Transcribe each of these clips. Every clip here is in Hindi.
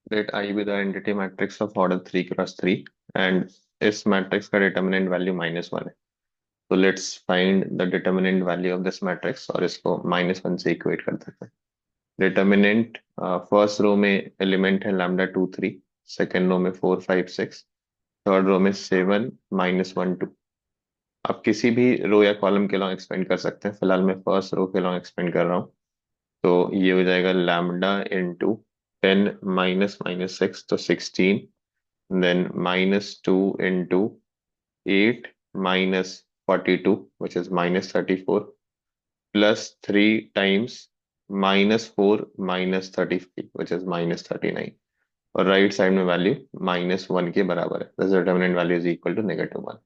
Let I be the identity matrix of order 3 cross 3 and इस मैट्रिक्स का डिटर्मिनेंट वैल्यू -1 है। तो let's find the determinant value of this matrix और इसको -1 से इक्वेट कर देते हैं। डिटर्मिनेंट फर्स्ट रो में एलिमेंट है लैम्डा 2 3, सेकेंड रो में 4 5 6, थर्ड रो में 7 -1 2। आप किसी भी रो या कॉलम के लॉन्ग एक्सपेंड कर सकते हैं, फिलहाल मैं फर्स्ट रो के लॉन्ग एक्सपेंड कर रहा हूँ। तो ये हो जाएगा लैम्डा इंटू 10 माइनस माइनस 6 तो 16, then -2 into 8 minus 42, which is -34, plus 3 times -4 minus 35, which is -39। और राइट साइड में वैल्यू -1 के बराबर है। This determinant value is equal to -1।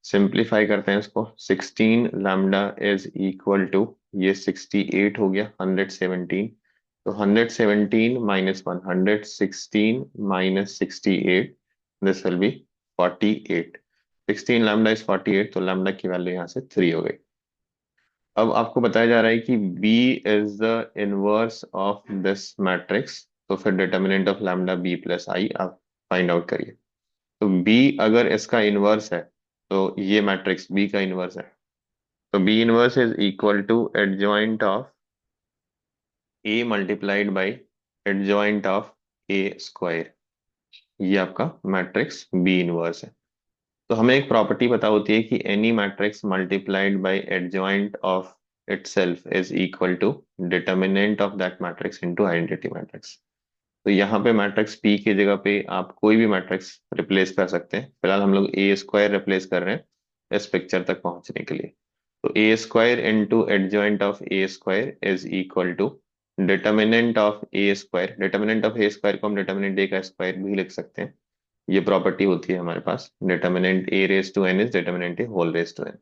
Simplify करते हैं इसको। 16 लैम्डा इज इक्वल टू, ये 68 हो गया 117। तो 117 -1, 116 -68, this will be 48। 16 lambda is 48, तो लैम्डा की वैल्यू यहाँ से 3 हो गई। अब आपको बताया जा रहा है कि B is the inverse of this matrix, तो फिर डिटर्मिनेंट ऑफ लैम्डा B+I आप फाइंड आउट करिए। तो B अगर इसका इनवर्स है तो ये मैट्रिक्स B का इनवर्स है। तो B inverse is equal to adjoint of A multiplied by adjoint of A square. ये आपका मैट्रिक्स B इनवर्स है। तो हमें एक प्रॉपर्टी पता होती है कि any matrix multiplied by adjoint of itself is equal to determinant of that matrix into identity matrix. तो यहाँ पे मैट्रिक्स पी की जगह पे आप कोई भी मैट्रिक्स रिप्लेस कर सकते हैं। फिलहाल हम लोग ए स्क्वायर रिप्लेस कर रहे हैं इस पिक्चर तक पहुंचने के लिए। तो A square into adjoint of A square is equal to determinant of A square. Determinant of A square को हम डिटर्मिनेंट ए का स्क्वायर भी लिख सकते हैं। ये प्रॉपर्टी होती है हमारे पास, determinant A raise to n is determinant A whole raise to n.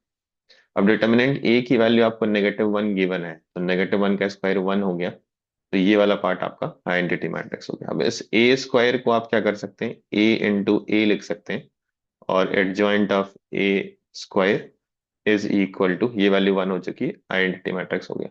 अब डिटर्मिनेंट ए की वैल्यू आपको -1 गिवन है, तो -1 का स्क्वायर 1 हो गया। तो ये वाला पार्ट आपका आइडेंटिटी मैट्रिक्स हो गया। अब इस ए स्क्वायर को आप क्या कर सकते हैं, ए इंटू ए लिख सकते हैं, और adjoint of A square is equal to, ये वैल्यू 1 हो चुकी है, आइडेंटिटी मैट्रिक्स हो गया।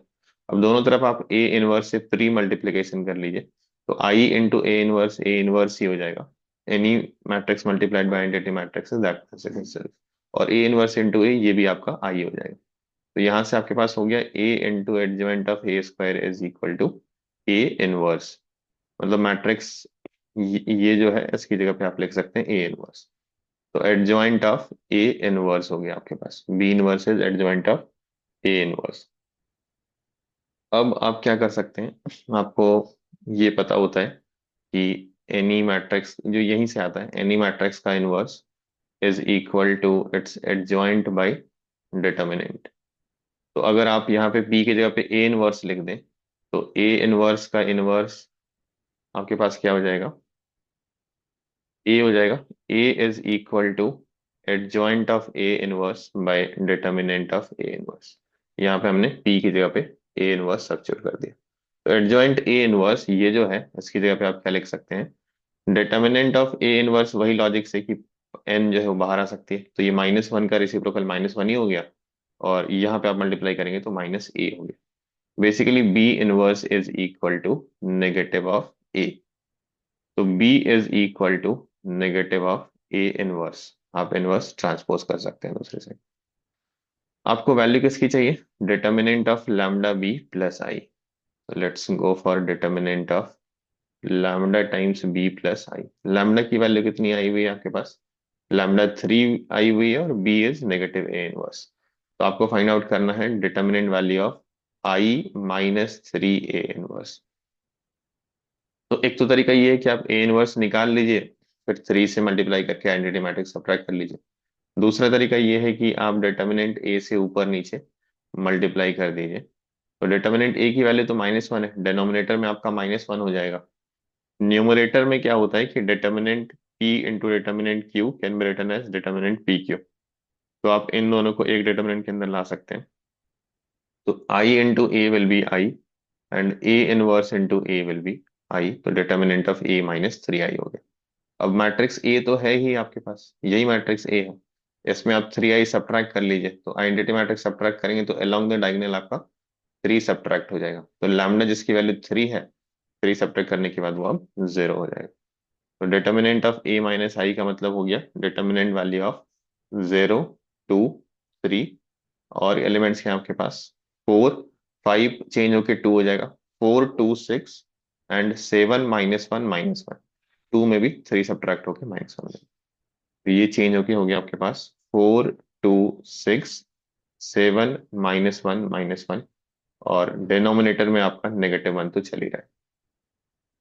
अब दोनों तरफ आप ए इनवर्स से प्री मल्टीप्लीकेशन कर लीजिए। तो आई इंटू ए इनवर्स ही हो जाएगा। Any matrix multiplied bye identity matrix is that matrix itself। और ए इनवर्स इंटू ए, ये भी आपका आई हो जाएगा। तो यहां से आपके पास हो गया A into adjoint of A square is equal to A inverse. मतलब मैट्रिक्स ये जो है इसकी जगह पे आप लिख सकते हैं ए इनवर्स। तो एडजॉइंट ऑफ ए इनवर्स हो गया आपके पास, B inverse is adjoint of A inverse. अब आप क्या कर सकते हैं, आपको ये पता होता है कि एनी मैट्रिक्स जो यहीं से आता है, एनी मैट्रिक्स का inverse is equal to its adjoint by determinant. तो अगर आप यहाँ पे बी की जगह पे ए इनवर्स लिख दें, तो ए इनवर्स का इनवर्स आपके पास क्या हो जाएगा, ए हो जाएगा। A is equal to adjoint of A inverse by determinant of A inverse. यहाँ पे हमने पी की जगह पे ए इनवर्स सब्स्टिट्यूट कर दिया। तो एडजॉइंट ए इनवर्स ये जो है इसकी जगह पे आप क्या लिख सकते हैं, डिटर्मिनेंट ऑफ ए इनवर्स, वही लॉजिक से कि एन जो है वो बाहर आ सकती है, तो ये -1 का रेसिप्रोकल -1 ही हो गया, और यहाँ पे आप मल्टीप्लाई करेंगे तो -a हो गया। Basically B inverse is equal to negative of A. तो B is equal to negative of A inverse. आप इनवर्स ट्रांसपोज कर सकते हैं दूसरे से। आपको वैल्यू किसकी चाहिए, डिटर्मिनेंट ऑफ लैम्डा B+I। तो let's go for determinant of lambda times B+I। Lambda की वैल्यू कितनी आई हुई है आपके पास, लैम्डा 3 आई हुई है, और B is negative A inverse. तो आपको फाइंड आउट करना है determinant value of I-3 A inverse. तो एक तो तरीका ये है कि आप ए इनवर्स निकाल लीजिए, फिर 3 से मल्टीप्लाई करके आइडेंटिटी मैट्रिक्स सब्ट्रैक्ट कर लीजिए। दूसरा तरीका ये है कि आप डिटर्मिनेंट ए से ऊपर नीचे मल्टीप्लाई कर दीजिए। तो डिटर्मिनेंट ए की वैल्यू तो -1 है, डिनोमिनेटर में आपका -1 हो जाएगा। न्यूमरेटर में क्या होता है कि determinant P into determinant Q can be written as determinant P Q. तो आप इन दोनों को एक डिटर्मिनेंट के अंदर ला सकते हैं। तो I into A will be I, and A inverse into A will be I. तो डिटर्मिनेंट ऑफ ए -3i हो गया। अब मैट्रिक्स ए तो है ही आपके पास, यही मैट्रिक्स ए है, इसमें आप 3i सब्ट्रैक्ट कर लीजिए। तो आइडेंटिटी मैट्रिक्स सब्ट्रैक्ट करेंगे तो अलोंग द डायगोनल आपका 3 सब्ट्रैक्ट हो जाएगा। तो लैम्डा जिसकी वैल्यू 3 है, 3 सब्ट्रैक्ट करने के बाद वो अब 0 हो जाएगा। तो डिटर्मिनेंट ऑफ a माइनस आई का मतलब हो गया डिटर्मिनेंट वैल्यू ऑफ 0, 2, 3, और एलिमेंट्स के आपके पास 4, 5 चेंज होके 2 हो जाएगा, 4, 2, 6 एंड 7 -1 -1, 2 में भी 3 सब्ट्रैक्ट होके -1 हो जाएगा। तो ये चेंज होके हो गया आपके पास 4, 2, 6, 7 -1 -1, और डिनोमिनेटर में आपका -1 तो चल ही रहा है।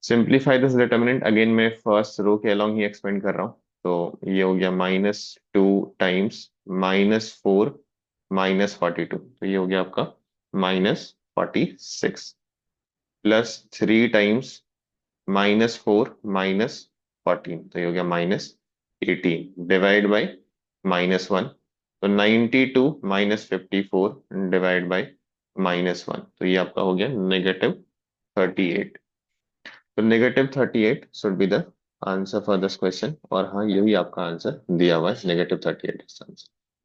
सिंप्लीफाई दिस डिटर्मिनेंट, अगेन मैं फर्स्ट रो के अलोंग ही एक्सपेंड कर रहा हूँ। तो ये हो गया -2 टाइम्स -4 -42, तो ये हो गया आपका -46, प्लस 3 टाइम्स -4 -14, तो ये हो गया -18, डिवाइड बाई -1, तो 92 -54 डिवाइड बाई -1, तो ये आपका हो गया -38। तो -38 should be the answer for this question, और हाँ यही आपका आंसर दिया हुआ है, -38 आंसर।